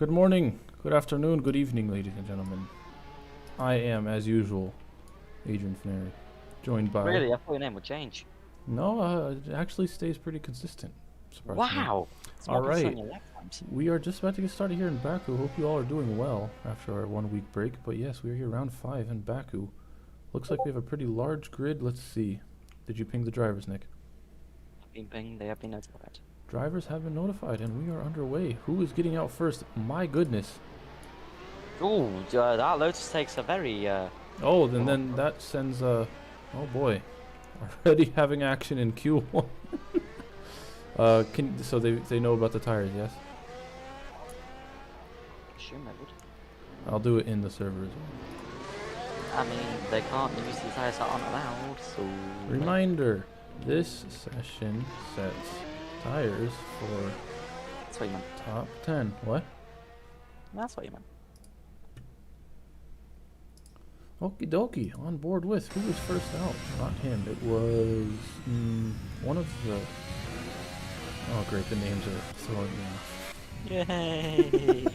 Good morning, good afternoon, good evening, ladies and gentlemen. I am, as usual, Adrian Fnary, joined by... Really? I thought your name would change. No, it actually stays pretty consistent, surprisingly. Wow! It's more Alright, consistent than your lifetimes. we are just about to get started here in Baku. Hope you all are doing well after our 1 week break. But yes, we're here round 5 in Baku. Looks like we have a pretty large grid. Let's see. Did you ping the drivers, Nick? I've been pinged, they have been notified. Drivers have been notified and we are underway. Who is getting out first? My goodness. Ooh, that Lotus takes a very, Oh, then that sends oh boy, already having action in Q1. So they know about the tires, yes? assume they would. I'll do it in the server as well. I mean, they can't use the tires that aren't allowed, so... Reminder, this session sets tires for That's what you meant. top 10. What? That's what you meant. Okie dokie, on board with. Who was first out? Not him. It was one of the... Oh great, the names are throwing me off. Yay!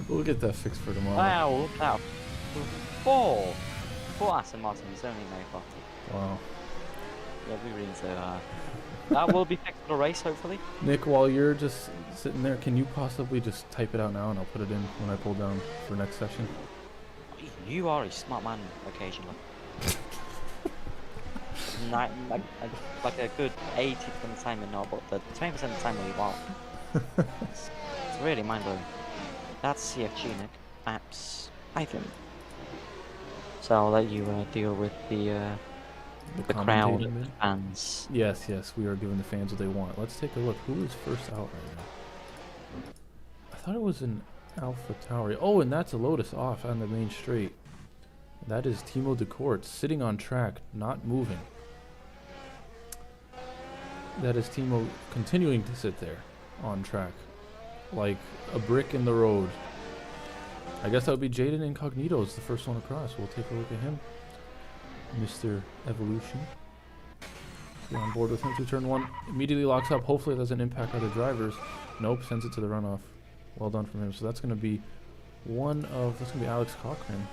We'll get that fixed for tomorrow. Wow, look out. Four Aston Martins, only no 40. Wow. Yeah, we really so hard. That will be fixed for the race, hopefully. Nick, while you're just sitting there, can you possibly just type it out now and I'll put it in when I pull down for next session? You are a smart man occasionally. like a good 80% of the time you're not, but the 20% of the time you are. It's really mind blowing. That's CFG, Nick. Apps, I think. So I'll let you deal with the crowd commentating of bit? fans. Yes, we are giving the fans what they want. Let's take a look. Who is first out right now? I thought it was an Alpha Tauri. Oh, and that's a Lotus off on the main straight. That is Timo Decourt sitting on track, not moving. That is Timo continuing to sit there on track, like a brick in the road. I guess that would be Jaden Incognito is the first one across. We'll take a look at him. Mr. Evolution. Get on board with him through turn 1. Immediately locks up. Hopefully it doesn't impact other drivers. Nope, sends it to the runoff. Well done from him. So that's going to be that's going to be Alex Cochran,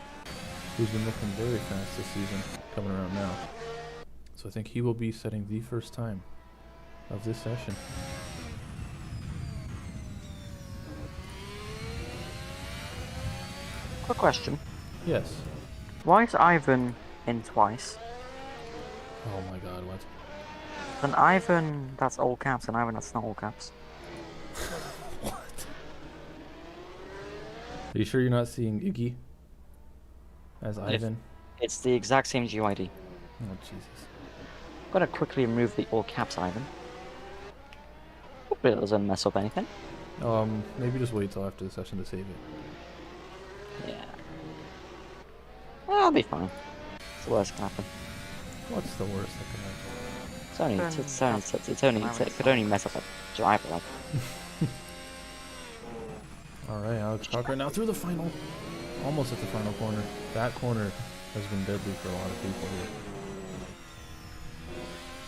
who's been looking very fast this season, coming around now. So I think he will be setting the first time of this session. Quick question. Yes. Why is Ivan in twice? Oh my god, what? And Ivan, that's all caps, and Ivan, that's not all caps. What? Are you sure you're not seeing Iggy as Ivan? It's the exact same GUID. Oh, Jesus. I'm gonna quickly remove the all caps Ivan. Hopefully it doesn't mess up anything. Maybe just wait till after the session to save it. Yeah. I'll be fine. It's the worst can happen. What's the worst that can happen? It could only mess up a driver, like. Alright, Alex Cochran now through the final. Almost at the final corner. That corner has been deadly for a lot of people here.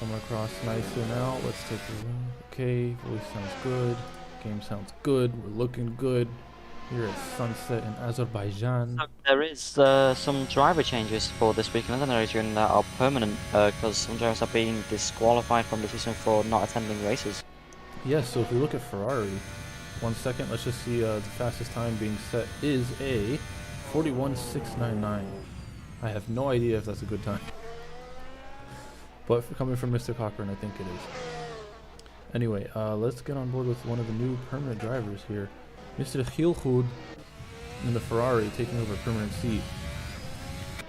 Coming across nicely now. Let's take a look. Okay, voice sounds good. Game sounds good. We're looking good. Here at Sunset in Azerbaijan. There is some driver changes for this weekend, isn't there, Adrian, that are permanent, because some drivers are being disqualified from the season for not attending races. Yes, so if we look at Ferrari, 1 second, let's just see the fastest time being set is a 41.699. I have no idea if that's a good time. But coming from Mr. Cochran, I think it is. Anyway, let's get on board with one of the new permanent drivers here. Mr. Hilhoud in the Ferrari taking over a permanent seat.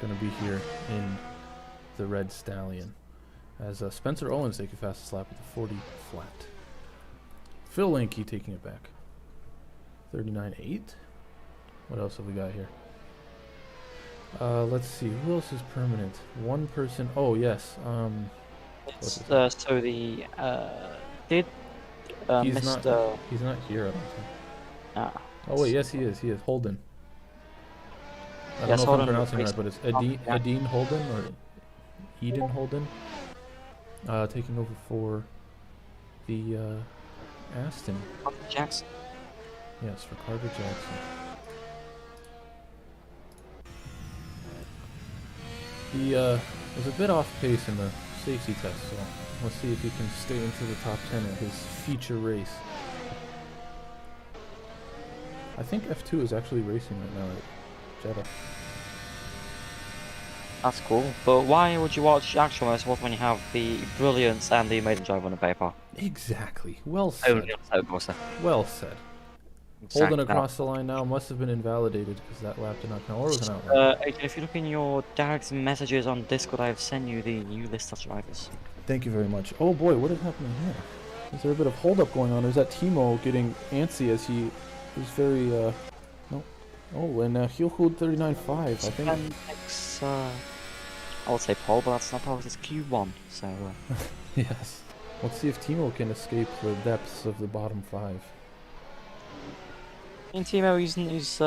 Going to be here in the Red Stallion. As Spencer Owens taking fastest lap with the 40 flat. Phil Lanky taking it back. 39.8. What else have we got here? Let's see. Who else is permanent? One person. Oh, yes. It's, so the, did, he's Mr. He's not here, I don't think. Ah. Oh wait, yes he is. He is Holden. I Yes, don't know if I'm Holden pronouncing it right, replaced- but it's yeah. Edine Holden or Eden Holden. Taking over for the Aston. Jackson. Yes, for Carter Jackson. He was a bit off pace in the safety test, so let's see if he can stay into the top 10 at his feature race. I think F2 is actually racing right now at Jeddah. That's cool. But why would you watch actual motorsport when you have the brilliance and the amazing drive on the paper? Exactly. Well Only said. on the course. Well said. Exactly. Holden across the line now must have been invalidated because that lap did not count. Or was an outlap. AJ, if you look in your direct messages on Discord, I've sent you the new list of drivers. Thank you very much. Oh boy, what is happening here? Is there a bit of holdup going on? Or is that Timo getting antsy as he is very, no. Oh, and Hilhood 39.5, I think. Next, I would say pole, but that's not pole, it's Q1, so... Yes. Let's see if Timo can escape the depths of the bottom 5. In Timo, he's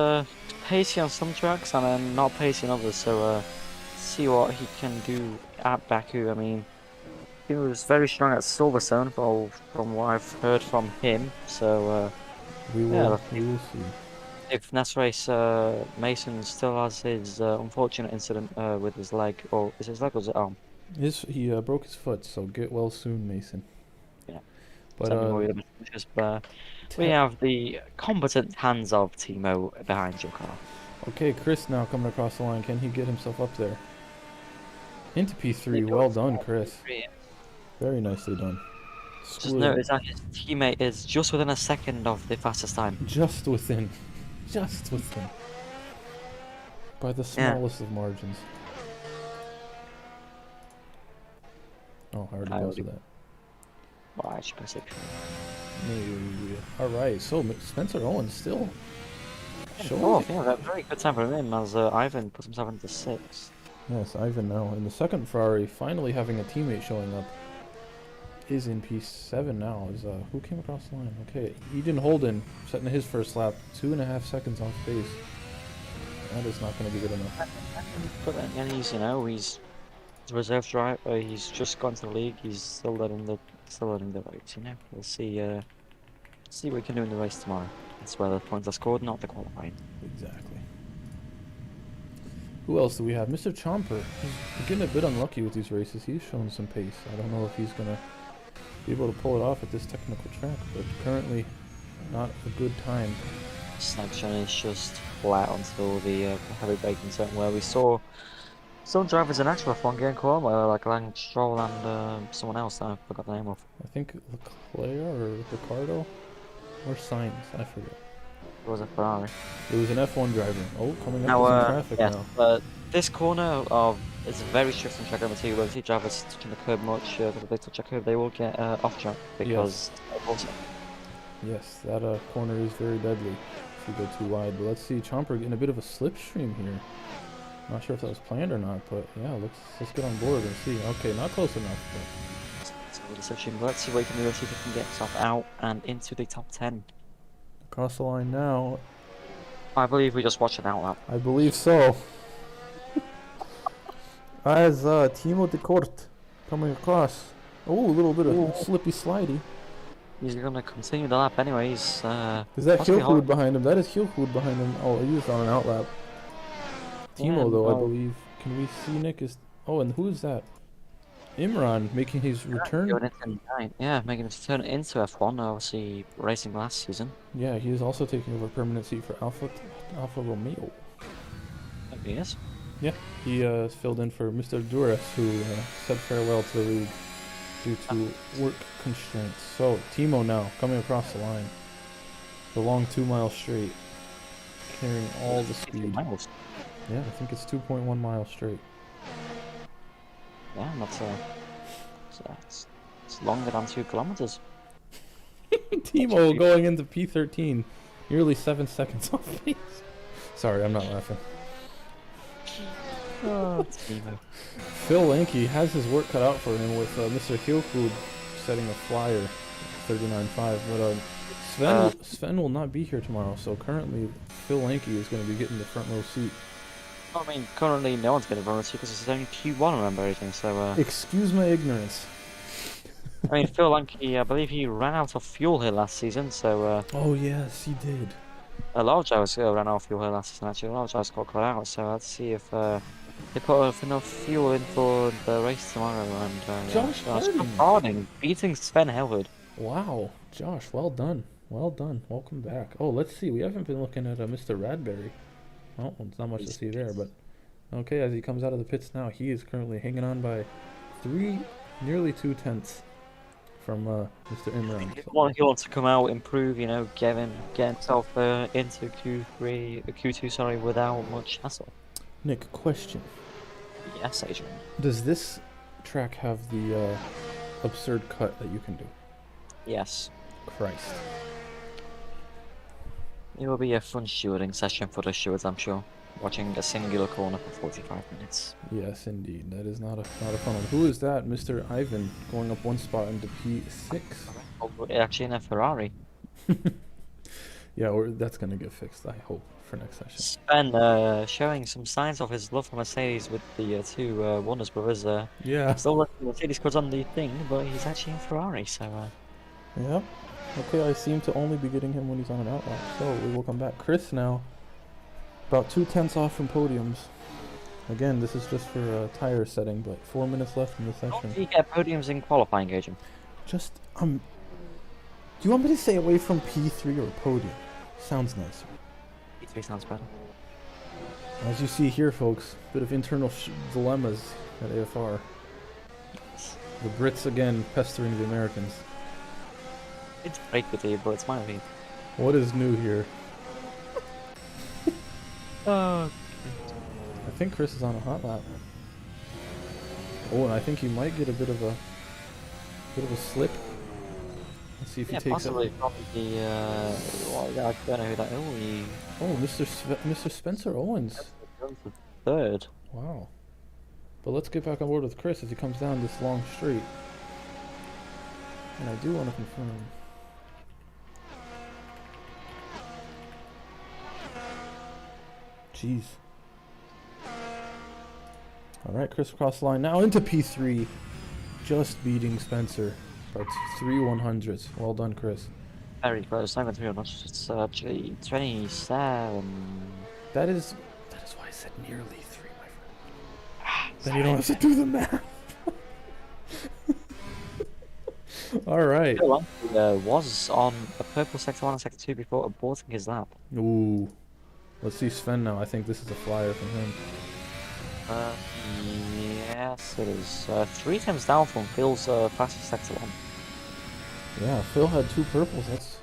pacey on some tracks and then not pacey on others, so see what he can do at Baku. I mean, he was very strong at Silverstone, from what I've heard from him, so we will see. If next race Mason still has his unfortunate incident with his leg, or is his leg or his arm? He broke his foot, so get well soon, Mason. Yeah. But we have the competent hands of Timo behind your car. Okay, Chris now coming across the line. Can he get himself up there? Into P3. Well done, Chris. Very nicely done. Just notice that his teammate is just within a second of the fastest time. Just within. Just within. By the smallest of margins. Oh, I already posted that. Well, I should press it. Alright, so Spencer Owens still showing. Yeah, that very good time for him as Ivan puts himself into 6th. Yes, Ivan now in the second Ferrari, finally having a teammate showing up, is in P7 now. Is who came across the line? Okay, Eden Holden setting his first lap, 2.5 seconds off pace. That is not going to be good enough. But then he's, you know, he's a reserve driver. He's just gone to the league. He's still learning the ropes. You know, we'll see. See what we can do in the race tomorrow. That's where the points are scored, not the qualifying. Exactly. Who else do we have? Mr. Chomper. He's getting a bit unlucky with these races. He's shown some pace. I don't know if he's going to be able to pull it off at this technical track, but currently not a good time. Selection is just flat until the heavy braking zone, where we saw some drivers in actual F1 getting caught, like Lance Stroll and someone else that I forgot the name of. I think Leclerc or Ricardo or Sainz, I forget. It was a Ferrari. It was an F1 driver. Oh, coming up with some traffic now. But this corner is very strict on track number 2. Where we see drivers touching the curb much, if they touch a curb, they will get off track because. Yes, that corner is very deadly if you go too wide. But let's see, Chomper getting a bit of a slipstream here. Not sure if that was planned or not, but yeah, let's get on board and see. Okay, not close enough. But let's see what he can do. Let's see if he can get himself out and into the top 10. Across the line now. I believe we just watched an outlap. I believe so. As Timo de Kort coming across. Oh, a little bit of slippy slidey. He's gonna continue the lap anyways. Is that Hilhood behind him? That is Hilhood behind him. Oh, he was on an outlap. Timo, though, I believe. Can we see Nick? Oh, and who is that? Imran making his return. Yeah, making his return into F1. Obviously, racing last season. Yeah, he is also taking over a permanent seat for Alfa Romeo. He is. Yeah, he filled in for Mr. Duras, who said farewell to the league due to work constraints. So, Timo now coming across the line. The long 2-mile straight, carrying all the speed. Yeah, I think it's 2.1 miles straight. Yeah, it's longer than 2 kilometers. Timo going into P13, nearly 7 seconds off pace. Sorry, I'm not laughing. Oh, Timo. Phil Lanky has his work cut out for him with Mr. Hilfood setting a flyer, 39.5. But Sven will not be here tomorrow, so currently Phil Lanky is going to be getting the front row seat. I mean, currently no one's getting the front row seat because it's only Q1, remember everything. So. Excuse my ignorance. I mean, Phil Lanky, I believe he ran out of fuel here last season, so. Oh yes, he did. A lot of drivers ran out of fuel here last season, actually. A lot of drivers got caught out, so let's see if they put enough fuel in for the race tomorrow. And yeah, Josh Josh Harding. Harding beating Sven Hellwood. Wow, Josh, well done. Well done. Welcome back. Oh, let's see. We haven't been looking at Mr. Radberry. Oh, there's not much to see there, but okay, as he comes out of the pits now, he is currently hanging on by nearly 2/10 from Mr. Imran. He wants to come out, improve, you know, get himself into Q2, sorry, without much hassle. Nick, question. Yes, Adrian. Does this track have the absurd cut that you can do? Yes. Christ. It will be a fun stewarding session for the stewards, I'm sure. Watching a singular corner for 45 minutes. Yes, indeed. That is not a fun one. Who is that? Mr. Ivan going up one spot into P6? Oh, actually in a Ferrari. Yeah, that's going to get fixed, I hope, for next session. Sven showing some signs of his love for Mercedes with the two Warner's brothers. Yeah. Still looking Mercedes cars on the thing, but he's actually in Ferrari, so... Yeah. Okay, I seem to only be getting him when he's on an outlap, so we will come back. Chris now, about 2/10 off from podiums. Again, this is just for tire setting, but 4 minutes left in the How session. do you get podiums in qualifying, Adrian? Just, do you want me to stay away from P3 or podium? Sounds nicer. P3 sounds better. As you see here, folks, bit of internal dilemmas at AFR. The Brits again pestering the Americans. It's break with you, but it's my opinion. What is new here? I think Chris is on a hot lap. Oh, and I think he might get a bit of a slip. Let's see if he takes possibly it. from the well, I don't know who that. Oh, Mr. Spencer Owens. Third. Wow. But let's get back on board with Chris as he comes down this long straight. And I do want to confirm. Jeez. Alright, Chris across the line now into P3. Just beating Spencer by 3/100ths. Well done, Chris. Very close. I'm 300. It's actually 27. That is why I said nearly 3, my friend. Then you don't have to do the math. Alright. Was on a purple sector 1 and sector 2 before aborting his lap. Ooh. Let's see Sven now. I think this is a flyer from him. Yes, it is. 3 times down from Phil's fastest sector 1. Yeah, Phil had 2 purples. That's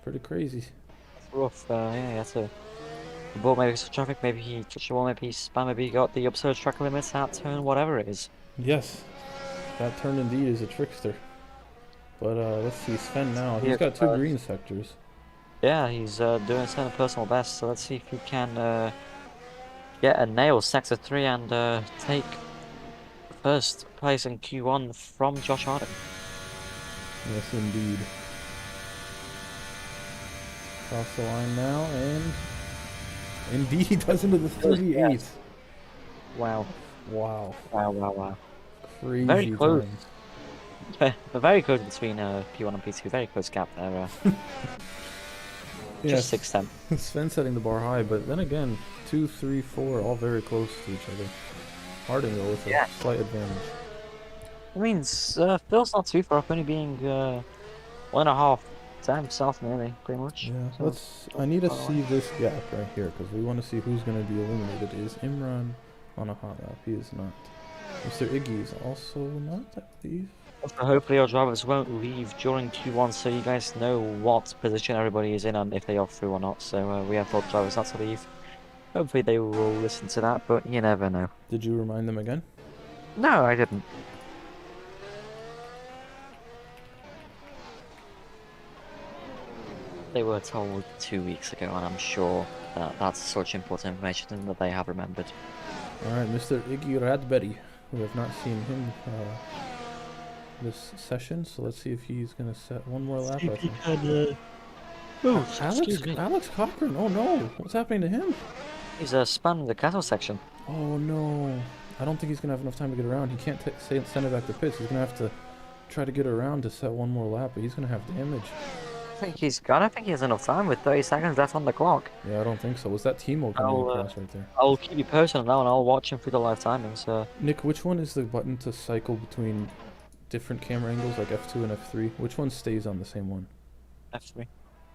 pretty crazy. That's rough. Yeah, he had to. But maybe it's traffic, maybe he touched the wall, maybe he spun, maybe he got the absurd track limits out turn, whatever it is. Yes, that turn indeed is a trickster. But let's see Sven now. He's got 2 green sectors. Yeah, he's doing a personal best, so let's see if he can get a nail sector 3 and take first place in Q1 from Josh Harding. Yes, indeed. Cross the line now, and indeed he does into the 38th. Wow. Wow. Wow. Crazy Very close. times. Very close between P1 and P2. Very close gap there. Just 6-10. Sven setting the bar high, but then again, 2, 3, 4, all very close to each other. Harding though with a slight advantage. I mean, Phil's not too far off, only being 1.5 times south nearly, pretty much. Yeah, So I need to see this gap right here, because we want to see who's going to be eliminated. Is Imran on a hot lap? He is not. Mr. Iggy is also not, I believe. So hopefully our drivers won't leave during Q1, so you guys know what position everybody is in and if they are through or not. So we have told drivers not to leave. Hopefully they will listen to that, but you never know. Did you remind them again? No, I didn't. They were told 2 weeks ago, and I'm sure that that's such important information that they have remembered. Alright, Mr. Iggy Radberry. We have not seen him this session, so let's see if he's going to set one more lap. I think. Alex Cochran, oh no, what's happening to him? He's spun the cattle section. Oh no, I don't think he's going to have enough time to get around. He can't send it back to pits. He's going to have to try to get around to set one more lap, but he's going to have damage. think I don't think he has enough time with 30 seconds left on the clock. Yeah, I don't think so. Was that Timo coming I'll across right there? I'll keep you posted on that, and I'll watch him through the live timings. Nick, which one is the button to cycle between different camera angles, like F2 and F3? Which one stays on the same one? F3.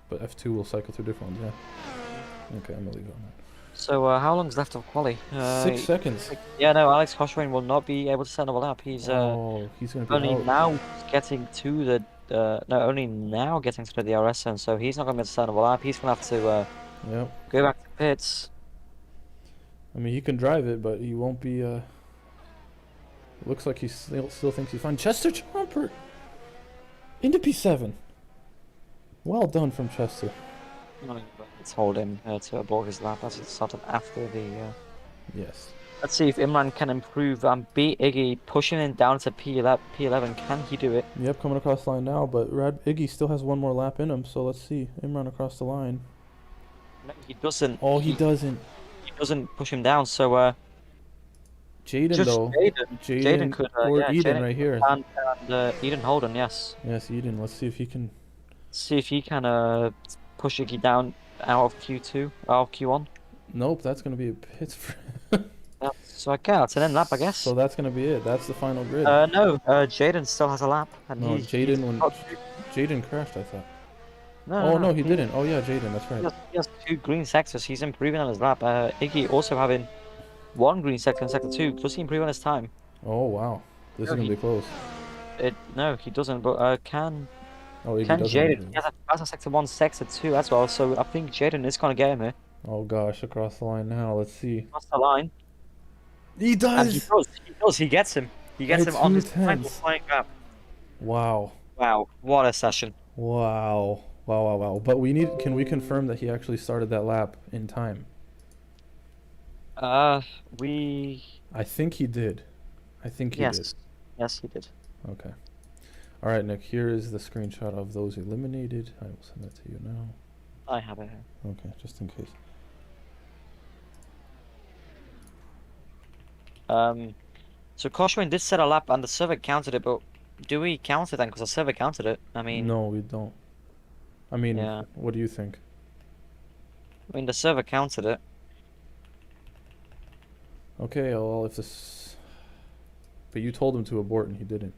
But F2 will cycle through different ones, yeah. Okay, I'm gonna leave it on that. So how long's left of quali? 6 seconds. Yeah, no, Alex Coshrane will not be able to set another lap. He's Oh, he's gonna be only out. now getting to the no, only now getting to the DRS zone, so he's not gonna be able to set another lap. He's gonna have to Yep. go back to pits. I mean, he can drive it, but he won't be. It looks like he still thinks he's fine. Chester Chomper into P7. Well done from Chester. Let's hold him to abort his lap as it started after the. Yes. Let's see if Imran can improve and beat Iggy, pushing him down to P11. Can he do it? Yep, coming across the line now, but Iggy still has one more lap in him, so let's see. Imran across the line. No, he doesn't. Oh, he doesn't. He doesn't push him down, so Jaden though. Jaden could or yeah, Eden Jaden right here. and Eden Holden, yes. Yes, Eden. Let's see if he can. See if he can push Iggy down out of Q2, out of Q1. Nope, that's gonna be a pit. Yeah, so I guess it's an end lap, I guess. So that's gonna be it. That's the final grid. No, Jaden still has a lap, and No, Jaden crashed, I thought. No, no, he didn't. Oh yeah, Jaden, that's right. He has 2 green sectors. He's improving on his lap. Iggy also having 1 green sector in sector 2. Does he improve on his time? Oh wow, this is gonna be close. No, he doesn't. But can Iggy Jaden? He has a faster sector 1, sector 2 as well. So I think Jaden is gonna get him here. Oh gosh, across the line now. Let's see. Across the line. He does. And he does. He gets him. He gets him on his final flying gap. Wow. Wow, what a session. Wow. But can we confirm that he actually started that lap in time? I think he did. I think he did. Yes, he did. Okay. All right, Nick, here is the screenshot of those eliminated. I will send that to you now. I have it here. Okay, just in case. So Koshwin did set a lap and the server counted it, but do we count it then? Because the server counted it. I mean... No, we don't. I mean, yeah. What do you think? I mean, the server counted it. Okay, well, if this... But you told him to abort and he didn't.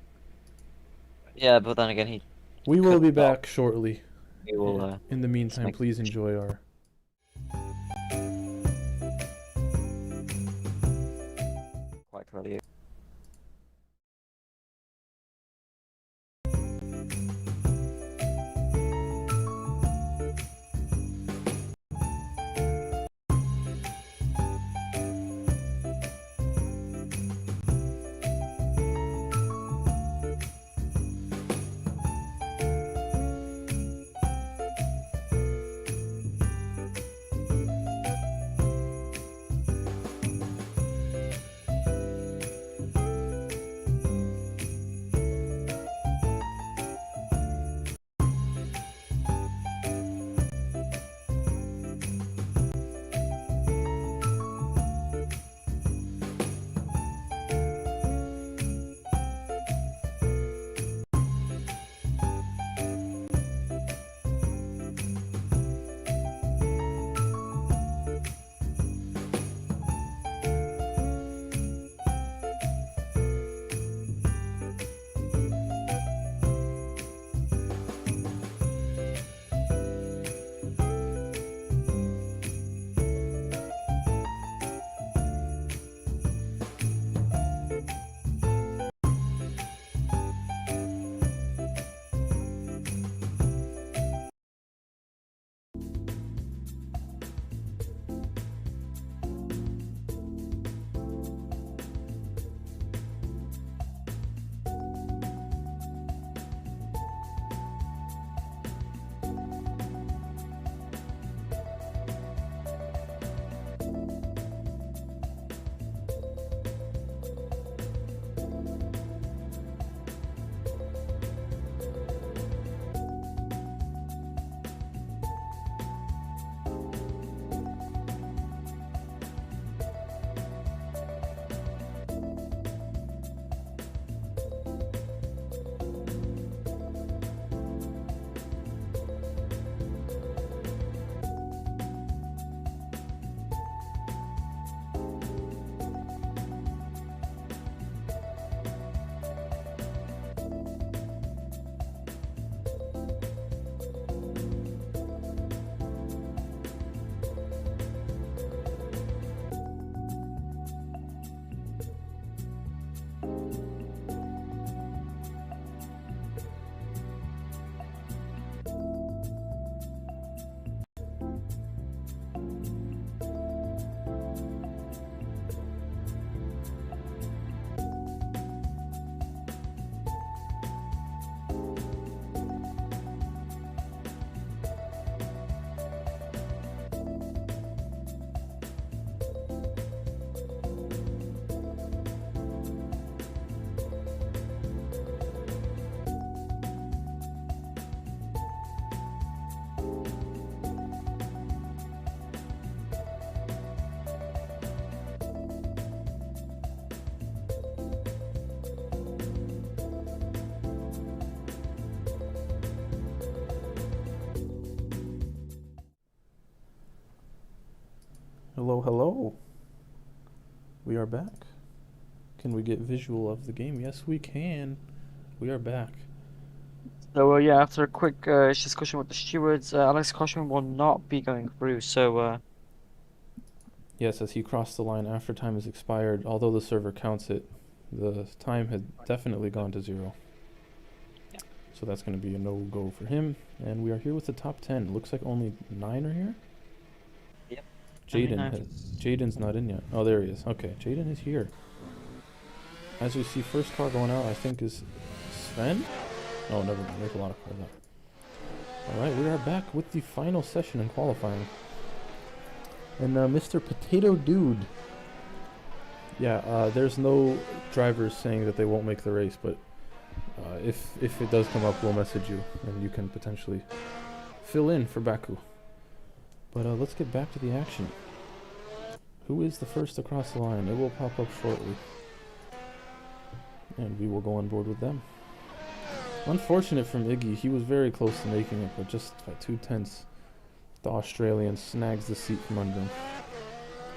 Yeah, but then again, he... We will be back shortly. We will, in the meantime, please enjoy our... Quite clearly. Hello, hello. We are back. Can we get visual of the game? Yes, we can. We are back. So yeah, after a quick discussion with the stewards, Alex Caution will not be going through. So Yes, as he crossed the line after time has expired, although the server counts it, the time had definitely gone to 0. yeah. So that's going to be a no-go for him. And we are here with the top 10. Looks like only 9 are here? Yep. Jaden's not in yet. Oh, there he is. Okay, Jaden is here. As we see, first car going out, I think, is Sven? Oh, never mind. There's a lot of cars out. Alright, we are back with the final session in qualifying. And Mr. Potato Dude. Yeah, there's no drivers saying that they won't make the race, but if it does come up, we'll message you, and you can potentially fill in for Baku. But let's get back to the action. Who is the first across the line? It will pop up shortly. And we will go on board with them. Unfortunate from Iggy, he was very close to making it, but just by 2/10, the Australian snags the seat from under him.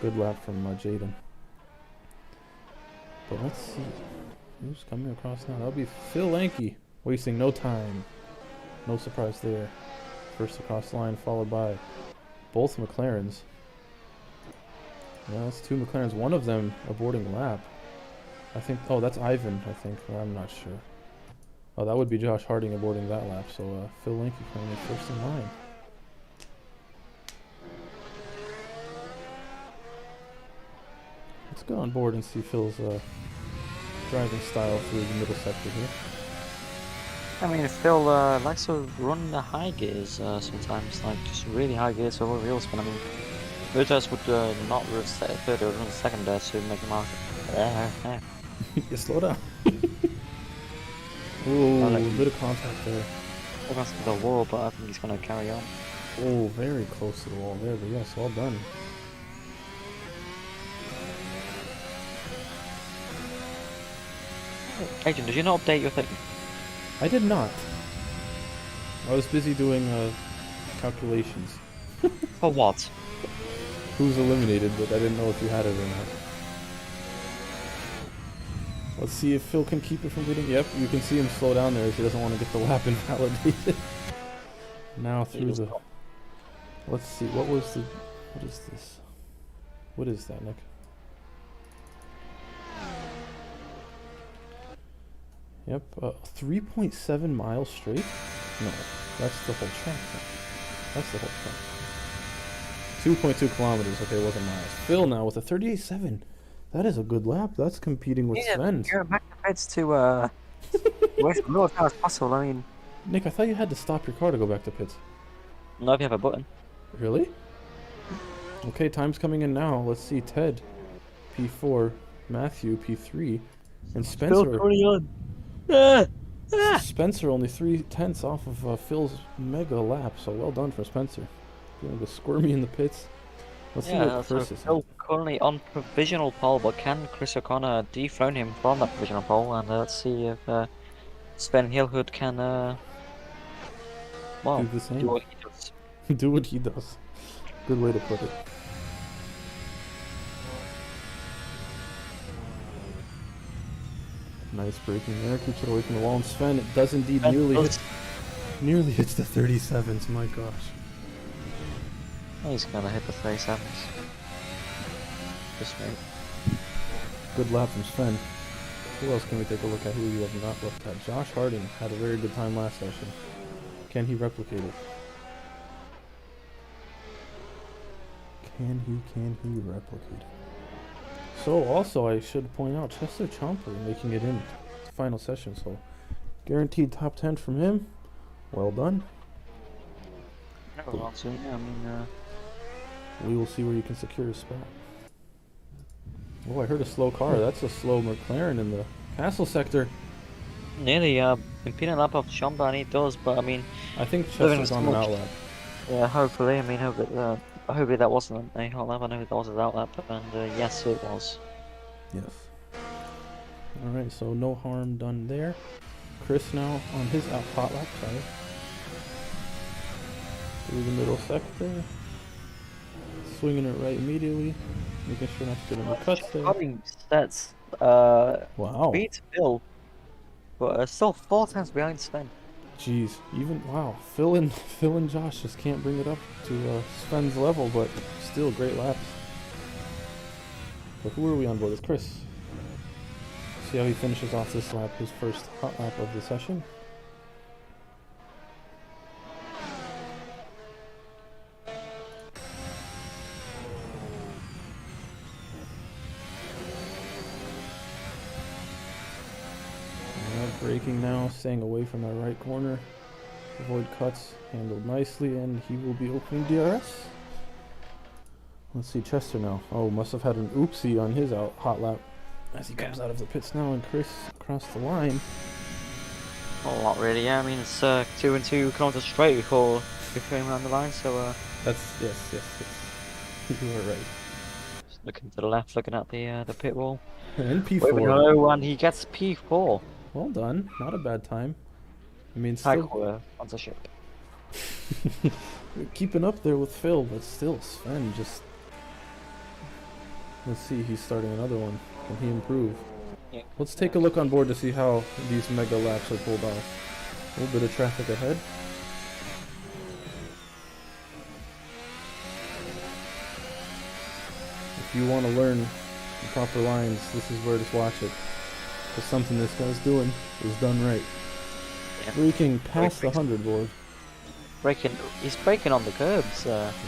Good lap from Jaden. But let's see. Who's coming across now? That'll be Phil Lanky, wasting no time. No surprise there. First across the line, followed by both McLarens. Yeah, that's 2 McLarens. One of them aborting lap. I think, oh, that's Ivan, I think. Well, I'm not sure. Oh, that would be Josh Harding aborting that lap. So Phil Lanky coming in first in line. Let's go on board and see Phil's driving style through the middle sector here. I mean, Phil likes to run the high gears sometimes, like just really high gears over wheel spin. I mean, Virtus would not reset third or run second there to make him out. You slow down. Ooh, a bit of contact there. Almost to the wall, but I think he's going to carry on. Oh, very close to the wall there, but yes, well done. Agent, did you not update your thing? I did not. I was busy doing calculations. For what? Who's eliminated, but I didn't know if you had it or not. Let's see if Phil can keep it from getting... Yep, you can see him slow down there as he doesn't want to get the lap invalidated. Now through the... Let's see, what was the... What is this? What is that, Nick? Yep, 3.7 miles straight? No, that's the whole track. That's the whole track. 2.2 kilometers, okay, it wasn't miles. Phil now with a 38.7. That is a good lap. That's competing with Sven's. You're back to pits to waste no time as possible. I mean, Nick, I thought you had to stop your car to go back to pits. not if you have a button. Really? Okay, time's coming in now. Let's see. Ted, P4, Matthew, P3, and Spencer. Spencer only 3/10 off of Phil's mega lap, so well done for Spencer. Doing the squirmy in the pits. Let's see what Chris is. Phil currently on provisional pole, but can Chris O'Connor dethrone him from that provisional pole? And let's see if Sven Hillhood can well, do the same. do what he does. Do what he does. Good way to put it. Nice braking there, keeps it away from the wall. And Sven, it does indeed nearly hits the 37s. My gosh. He's gonna hit the 37s. Just wait. Good lap from Sven. Who else can we take a look at who we have not looked at? Josh Harding had a very good time last session. Can he replicate it? Can he replicate it? So also I should point out Chester Chomper making it in the final session, so guaranteed top 10 from him. Well done. Yeah, I mean, we will see where you can secure a spot. Oh, I heard a slow car. That's a slow McLaren in the castle sector. nearly impeding lap of Chomper, and he does, but I mean, I think Chester's on an outlap. Yeah, hopefully. I mean, hopefully that wasn't a hot lap. I know that was his outlap, and yes, it was. Yes. Alright, so no harm done there. Chris now on his hot lap, sorry. Through the middle sector. swinging it right immediately, making sure not to get any cuts there. Cutting sets Wow. beats Phil, but still 4 times behind Sven. Jeez, even wow, Phil and Josh just can't bring it up to Sven's level, but still great laps. But who are we on board with? Chris. See how he finishes off this lap, his first hot lap of the session. Braking now, staying away from that right corner. Avoid cuts, handled nicely, and he will be opening DRS. Let's see Chester now. Oh, must have had an oopsie on his hot lap as he comes out of the pits now, and Chris across the line. Oh, not really. Yeah, I mean it's 2 and 2 kilometers straight before came around the line. So That's yes. You are right. just looking to the left, looking at the pit wall. And Where we P4. go, and he gets P4. Well done. Not a bad time. I mean, Tag still sponsorship. keeping up there with Phil, but still Sven just. Let's see, he's starting another one. Can he improve? Yeah. Let's take a look on board to see how these mega laps are pulled off. A little bit of traffic ahead. If you want to learn the proper lines, this is where to watch it. Because something this guy's doing is done right. Yeah. Braking past the 100 board. He's braking on the curbs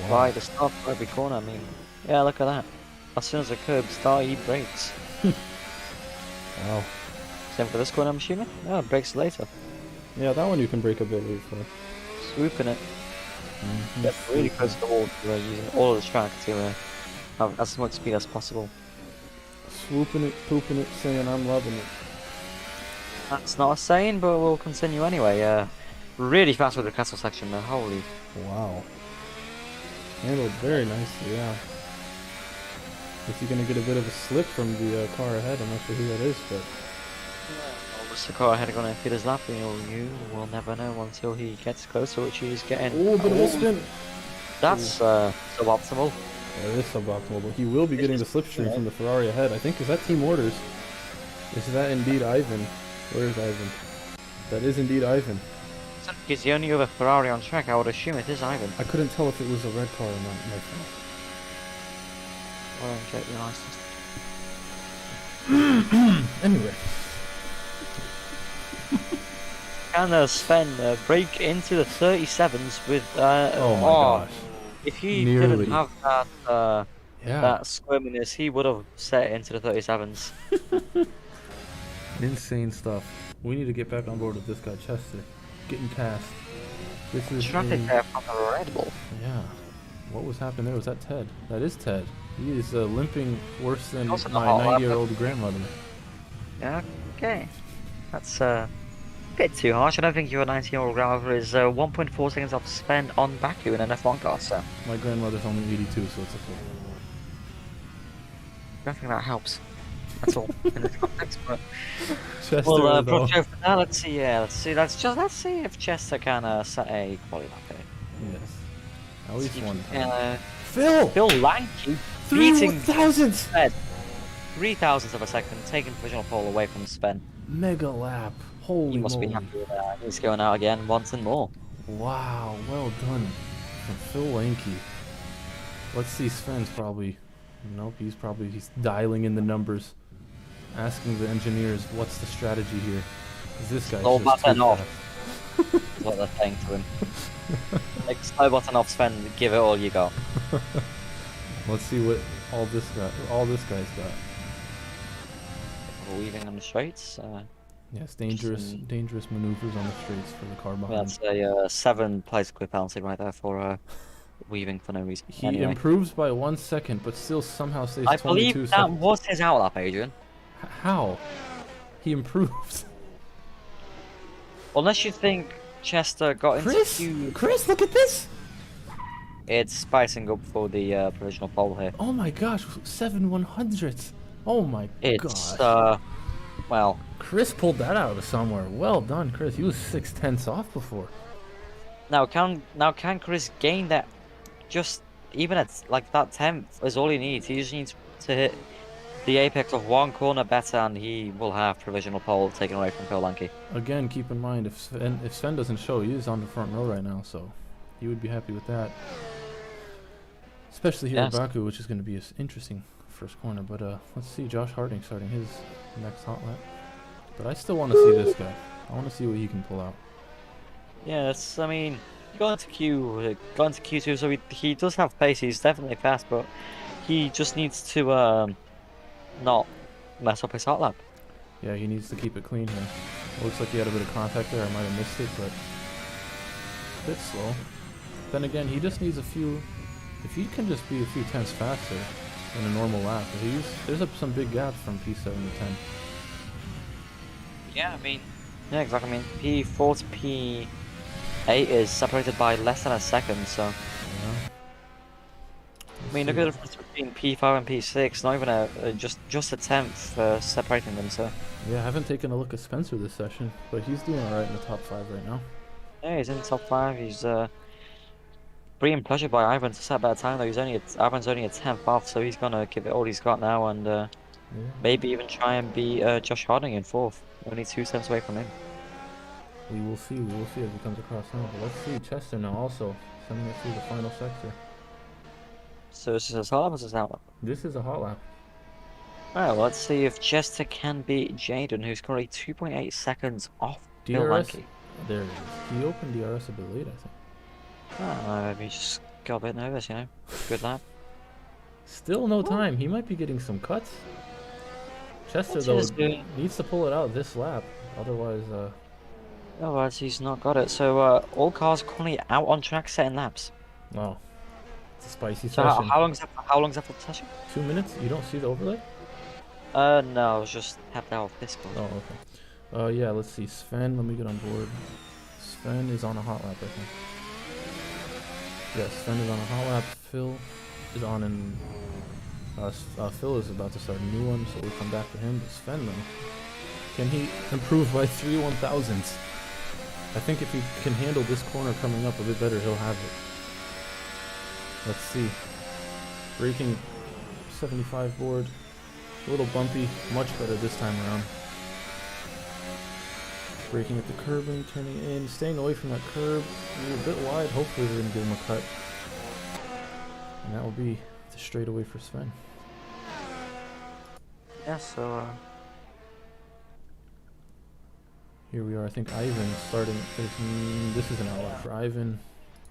by the start for every corner. I mean, yeah, look at that. As soon as the curbs start, he brakes. Wow. Same for this corner, I'm assuming? No, it brakes later. Yeah, that one you can brake a bit late for. Swooping it. Get really close to the wall, using all of the track to have as much speed as possible. Swooping it, pooping it, saying I'm loving it. That's not a saying, but we'll continue anyway. Really fast with the castle section there, holy. Wow. Handled very nicely, yeah. Is he going to get a bit of a slip from the car ahead? I'm not sure who that is, but... Was the car ahead going to hit his lap? You will never know until he gets closer, which he is getting. Oh, but a spin! That's suboptimal. Yeah, it is suboptimal, but he will be getting the slipstream from the Ferrari ahead. I think, is that team orders? Is that indeed Ivan? Where is Ivan? That is indeed Ivan. He's the only other Ferrari on track, I would assume it is Ivan. I couldn't tell if it was a red car or not, my friend. Well, check your license. Anyway. Can Sven break into the 37s with oh my gosh. If he Nearly. didn't have that Yeah. squirminess, he would have set it into the 37s. Insane stuff. We need to get back on board with this guy, Chester. Getting past. This is Traffic there from the Red Bull. Yeah. What was happening there? Was that Ted? That is Ted. He is limping worse than my 90-year-old grandmother. Yeah, okay. That's a bit too harsh. I don't think your 90-year-old grandmother is 1.4 seconds off spend on Baku in an F1 car, so... My grandmother's only 82, so it's okay. I don't think that helps. That's all in this context, but... Chester, well, for now, let's see if Chester can set a quality lap here. Yes. At least one time. Phil Lanky 3,000ths of a second, taking provisional pole away from Sven. Mega lap. Holy He must moly. be happy with that. He's going out again once and more. Wow, well done from Phil Lanky. Let's see, Sven's probably... Nope, he's dialing in the numbers. Asking the engineers, what's the strategy here? Is this guy Slow just button too off. fast? Is what they're saying to him. Like, slow button off, Sven, give it all you got. Let's see what all this guy's got. We're weaving on the straights. Yes, dangerous maneuvers on the straights for the car behind. That's a 7 place quit penalty right there for weaving for no reason. He Anyway. improves by 1 second, but still somehow stays I 22 believe seconds. that was his outlap, Adrian. How? He improved. Unless you think Chester got into Q. Chris, look at this! It's spicing up for the provisional pole here. Oh my gosh, 7/100ths. Oh my It's gosh. well, Chris pulled that out of somewhere. Well done, Chris. He was 6/10 off before. now can Chris gain that just even at like that 10th is all he needs. He just needs to hit the apex of one corner better, and he will have provisional pole taken away from Phil Lanky. Again, keep in mind if Sven doesn't show, he is on the front row right now, so he would be happy with that. Especially here at Baku, which is going to be an interesting first corner. But let's see, Josh Harding starting his next hot lap. But I still want to see this guy. I want to see what he can pull out. Yes, I mean, going to Q2, so he does have pace. He's definitely fast, but he just needs to not mess up his hot lap. Yeah, he needs to keep it clean here. Looks like he had a bit of contact there. I might have missed it, but a bit slow. Then again, he just needs a few. If he can just be a few tenths faster than a normal lap, there's some big gaps from P7 to 10. Yeah, I mean, yeah, exactly. I mean, P4 to P8 is separated by less than a second, so. Yeah. I mean, look at the difference between P5 and P6. Not even just a tenth separating them. So. Yeah, I haven't taken a look at Spencer this session, but he's doing alright in the top 5 right now. Yeah, he's in the top 5. He's being pressured by Ivan to set a better time, though. Ivan's only a 10th off, so he's gonna give it all he's got now, and maybe even try and beat Josh Harding in 4th. Only 2 tenths away from him. We will see as he comes across now. But let's see Chester now also sending it through the final sector. So this is a hot lap or is this out lap? This is a hot lap. Alright, well, let's see if Chester can beat Jaden, who's currently 2.8 seconds off Phil DRS. Lanky. There it is. He opened DRS a bit late, I think. Maybe just got a bit nervous, you know. Good lap. Still no time. He might be getting some cuts. Chester, though, needs to pull it out this lap. Otherwise, Otherwise, he's not got it. So, all cars currently out on track setting laps. Oh. It's a spicy So session. how long's after the session? 2 minutes? You don't see the overlay? No, I was just tapped out of this one. Oh, okay. Yeah, let's see. Sven, let me get on board. Sven is on a hot lap, I think. Yes, Sven is on a hot lap. Phil is on in... Phil is about to start a new one, so we'll come back to him. But Sven, though, can he improve by 3 1,000ths? I think if he can handle this corner coming up a bit better, he'll have it. Let's see. Braking 75 board. A little bumpy. Much better this time around. Braking at the curbing, turning in, staying away from that curb. We're a bit wide. Hopefully we're going to give him a cut. And that will be the straightaway for Sven. Yeah, so... Here we are. I think Ivan starting. This is an outlet for Ivan.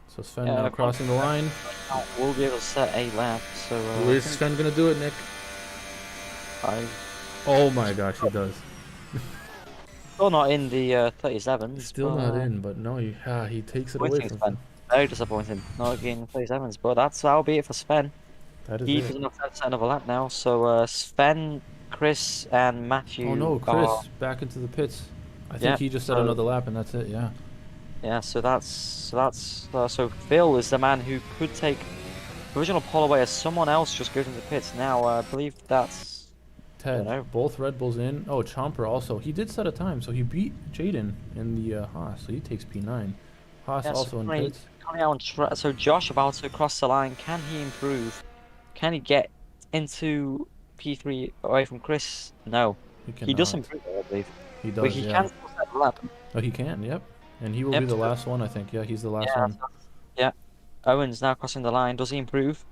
So Sven now crossing the line. We'll be able to set a lap. So is Sven gonna do it, Nick? Oh my gosh, he does. Still not in the 37s. Still not in, but no, he takes it away from Sven. Very disappointing. Not getting 37s, but that'll be it for Sven. That is He it. doesn't have to set another lap now. So Sven, Chris, and Matthew. Oh no, Chris back into the pits. I think he just set another lap, and that's it. Yeah. Yeah, so Phil is the man who could take original pole away as someone else just goes into the pits. Now, I believe that's Ted. Both Red Bulls in. Oh, Chomper also. He did set a time, so he beat Jaden in the Haas, so he takes P9. Haas also in pits. So Josh about to cross the line. Can he improve? Can he get into P3 away from Chris? No. He does improve, I believe. He does, but he can still set the lap. Oh, he can, yep. And he will be the last one, I think. Yeah, he's the last one. Yeah. Owen's now crossing the line. Does he improve?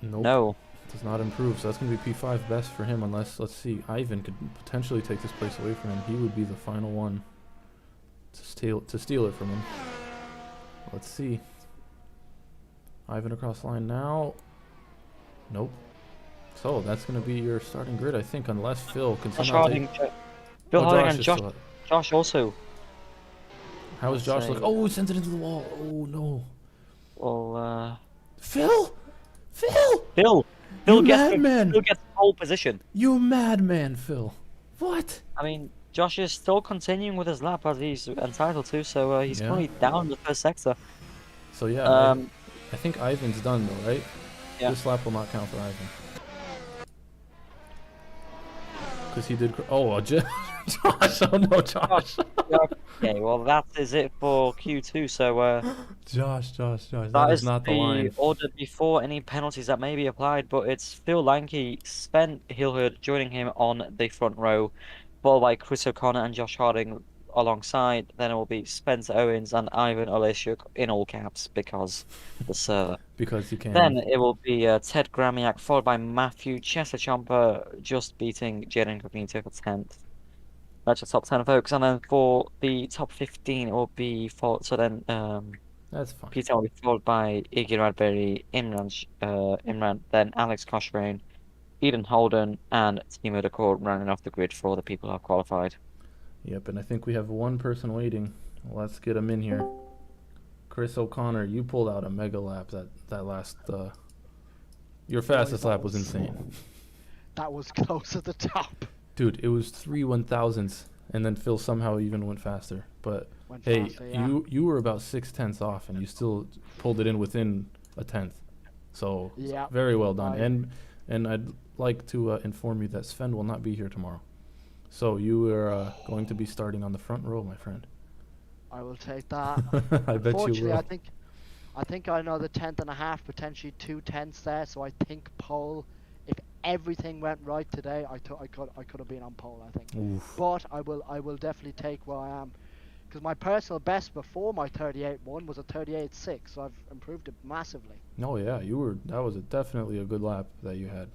Nope. No. Does not improve, so that's going to be P5 best for him, unless, let's see, Ivan could potentially take this place away from him. He would be the final one to steal it from him. Let's see. Ivan across the line now. Nope. So that's going to be your starting grid, I think, unless Phil can somehow take... Phil Harding and Josh also. How is Josh look? Oh, he sends it into the wall. Oh no. Well, Phil gets pole position. You madman, Phil. What? I mean, Josh is still continuing with his lap as he's entitled to, so he's currently down in the first sector. So yeah, I think Ivan's done though, right? Yeah. This lap will not count for Ivan. because he did. Oh, Josh! Oh no, Josh! Okay, well that is it for Q2. So Josh! That that is is not the the line. order before any penalties that may be applied. But it's Phil Lanky, Sven Hilherd joining him on the front row, followed by Chris O'Connor and Josh Harding alongside. Then it will be Spencer Owens and Ivan Olesiuk in all caps because the server. Because you Then can. it will be Ted Gramiak, followed by Matthew Chester-Chomper, just beating Jaden Cognito for 10th. That's your top 10, folks. And then for the top 15, it will be so then That's fine. Peter will be followed by Iggy Radberry, Imran, then Alex Cochrane, Eden Holden, and Timo Decor running off the grid for the people who are qualified. Yep, and I think we have one person waiting. Let's get him in here. Chris O'Connor, you pulled out a mega lap that last. Your fastest lap was insane. That was close at the top. Dude, it was 3 1,000ths, and then Phil somehow even went faster. But Went hey, faster, yeah. you were about 6/10 off, and you still pulled it in within a tenth. So Yeah. very well done. I- And I'd like to inform you that Sven will not be here tomorrow. So you are going to be starting on the front row, my friend. I will take that. I bet you Unfortunately, will. I think I know the 10th and a half, potentially 2 tenths there. So I think pole. If everything went right today, I could have been on pole. I think. Oof. But I will definitely take where I am, because my personal best before my 38.1 was a 38.6. So I've improved it massively. Oh yeah, you were. That was definitely a good lap that you had,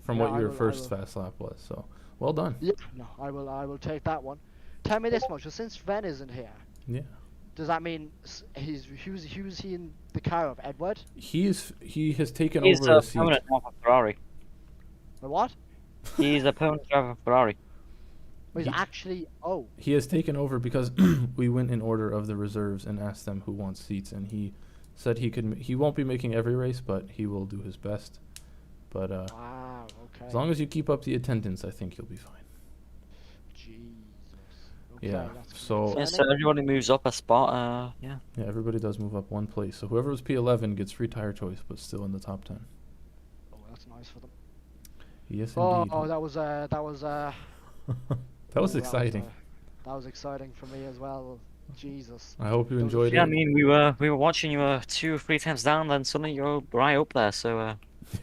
from Yeah, what I your will- I first will. fast lap was. So well done. Yeah. No, I will take that one. Tell me this much: so since Sven isn't here, Yeah. does that mean who's he in the car of? Edward? He has taken He's over a a seat. permanent driver for Ferrari. Or what? He's a permanent driver for Ferrari. Oh, he's He- actually. Oh. He has taken over because we went in order of the reserves and asked them who wants seats, and he said he could. He won't be making every race, but he will do his best. But Wow. Okay. as long as you keep up the attendance, I think you'll be fine. Jesus. Okay, Yeah, that's so- Yeah, so concerning. everybody moves up a spot. Yeah. Yeah, everybody does move up one place. So whoever was P11 gets free tire choice, but still in the top 10. Oh, that's nice for them. Yes, Oh, indeed. that was That was oh, exciting. That was exciting for me as well. Jesus. I hope you Those- enjoyed Yeah, I it. mean we were watching you 2 or 3 times down, then suddenly you're right up there. So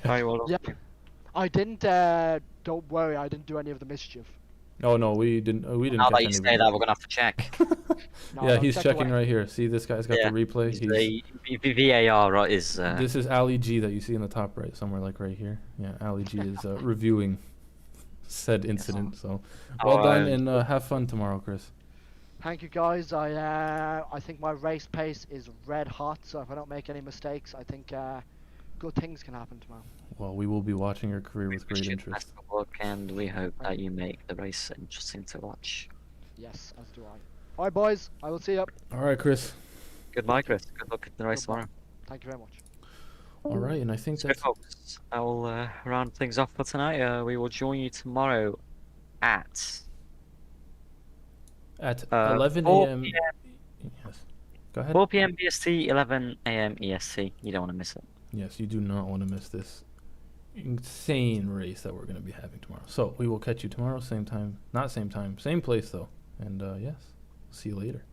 very well done. Yeah. I didn't. Don't worry, I didn't do any of the mischief. Oh no, we didn't. We didn't Now catch that you any. say that, we're gonna have to check. No, Yeah, don't he's check checking away. right here. See, this guy's got Yeah, the replay. It's He's the VAR right, is This is Ali G that you see in the top right, somewhere like right here. Yeah, Ali G is reviewing said incident. So well done, and have fun tomorrow, Chris. Thank you, guys. I think my race pace is red hot, so if I don't make any mistakes, I think good things can happen tomorrow. Well, we will be watching your career with wish great you the interest. best of luck, and we hope that you make the race interesting to watch. Yes, as do I. All right, boys. I will see you. All right, Chris. Goodbye, Chris. Good luck at the race Goodbye. tomorrow. Thank you very much. All right, and I think So, that's folks, I will round things off for tonight. We will join you tomorrow at at 4 11 a.m. p.m. Yes. Go ahead. 4 p.m. BST, 11 a.m. EST. You don't want to miss it. Yes, you do not want to miss this insane race that we're going to be having tomorrow. So we will catch you tomorrow, same time. Not same time, same place though. And yes, see you later.